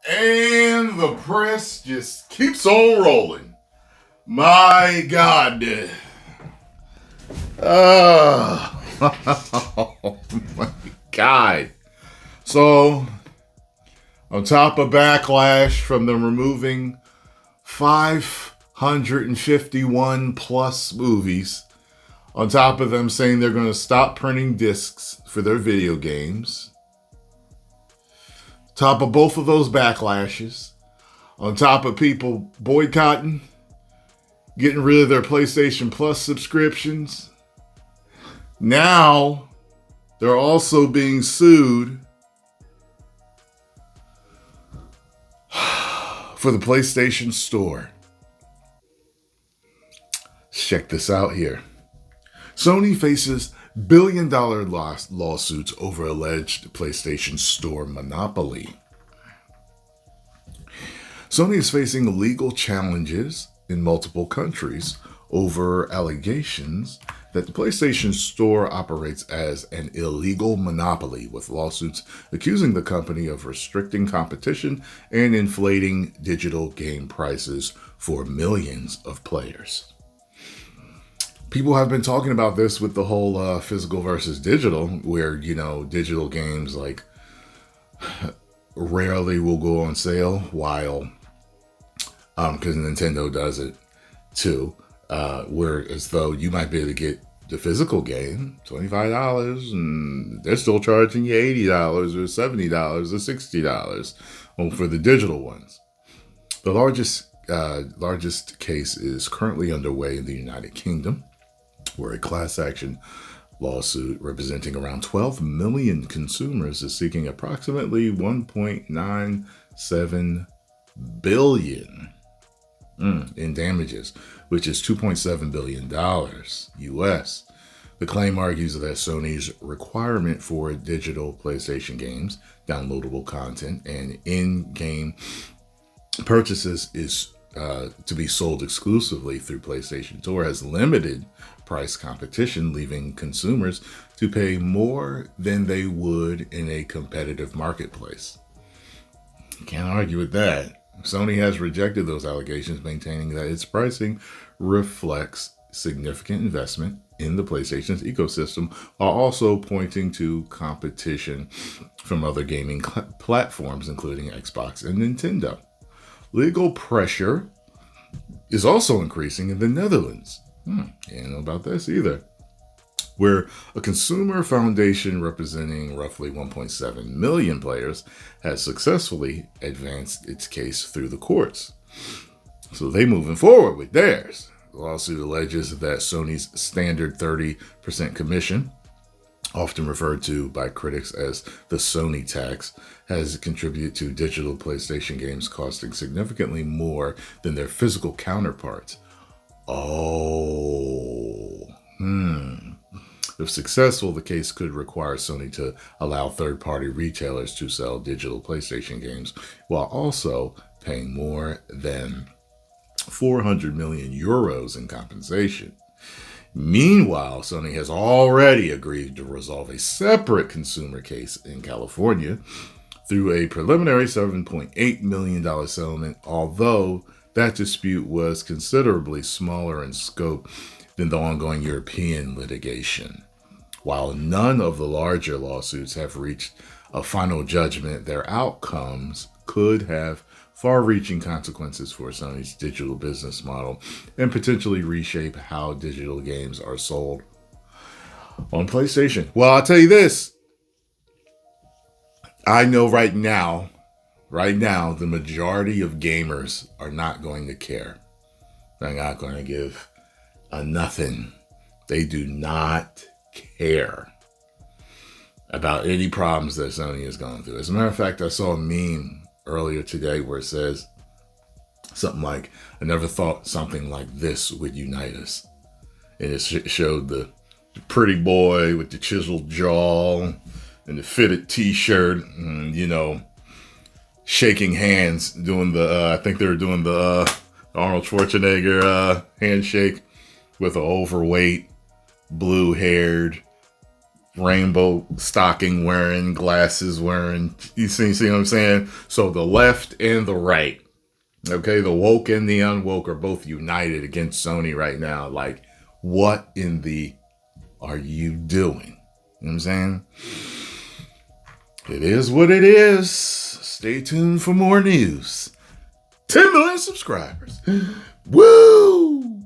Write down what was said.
And the press just keeps on rolling. My God. Oh my God. So, on top of backlash from them removing 551 plus movies, on top of them saying they're going to stop printing discs for their video games, top of both of those backlashes, on top of people boycotting, getting rid of their PlayStation Plus subscriptions, now they're also being sued for the PlayStation Store. Check this out here. Sony faces billion-dollar lawsuits over alleged PlayStation Store monopoly. Sony is facing legal challenges in multiple countries over allegations that the PlayStation Store operates as an illegal monopoly, with lawsuits accusing the company of restricting competition and inflating digital game prices for millions of players. People have been talking about this with the whole physical versus digital, where, digital games like rarely will go on sale, while because Nintendo does it too, where as though you might be able to get the physical game $25 and they're still charging you $80 or $70 or $60 for the digital ones. The largest case is currently underway in the United Kingdom, where a class action lawsuit representing around 12 million consumers is seeking approximately $1.97 billion in damages, which is $2.7 billion US. The claim argues that Sony's requirement for digital PlayStation games, downloadable content, and in-game purchases is to be sold exclusively through PlayStation Store has limited price competition, leaving consumers to pay more than they would in a competitive marketplace. Can't argue with that. Sony has rejected those allegations, maintaining that its pricing reflects significant investment in the PlayStation's ecosystem, while also pointing to competition from other gaming platforms, including Xbox and Nintendo. Legal pressure is also increasing in the Netherlands. Didn't know about this either, where a consumer foundation representing roughly 1.7 million players has successfully advanced its case through the courts. So they moving forward with theirs. The lawsuit alleges that Sony's standard 30% commission, often referred to by critics as the Sony tax, has contributed to digital PlayStation games costing significantly more than their physical counterparts. If successful, the case could require Sony to allow third-party retailers to sell digital PlayStation games while also paying more than 400 million euros in compensation. Meanwhile, Sony has already agreed to resolve a separate consumer case in California through a preliminary $7.8 million settlement, although that dispute was considerably smaller in scope than the ongoing European litigation. While none of the larger lawsuits have reached a final judgment, their outcomes could have far-reaching consequences for Sony's digital business model and potentially reshape how digital games are sold on PlayStation. Well, I'll tell you this. I know right now, the majority of gamers are not going to care. They're not going to give a nothing. They do not care about any problems that Sony is going through. As a matter of fact, I saw a meme earlier today where it says something like, I never thought something like this would unite us. And it showed the pretty boy with the chiseled jaw and the fitted t-shirt, and, shaking hands, doing the, I think they were doing the Arnold Schwarzenegger handshake with an overweight, blue-haired, rainbow stocking wearing, glasses wearing. You see what I'm saying? So the left and the right, okay, the woke and the unwoke are both united against Sony right now. Like, what in the are you doing? You know what I'm saying? It is what it is. Stay tuned for more news. 10 million subscribers. Woo!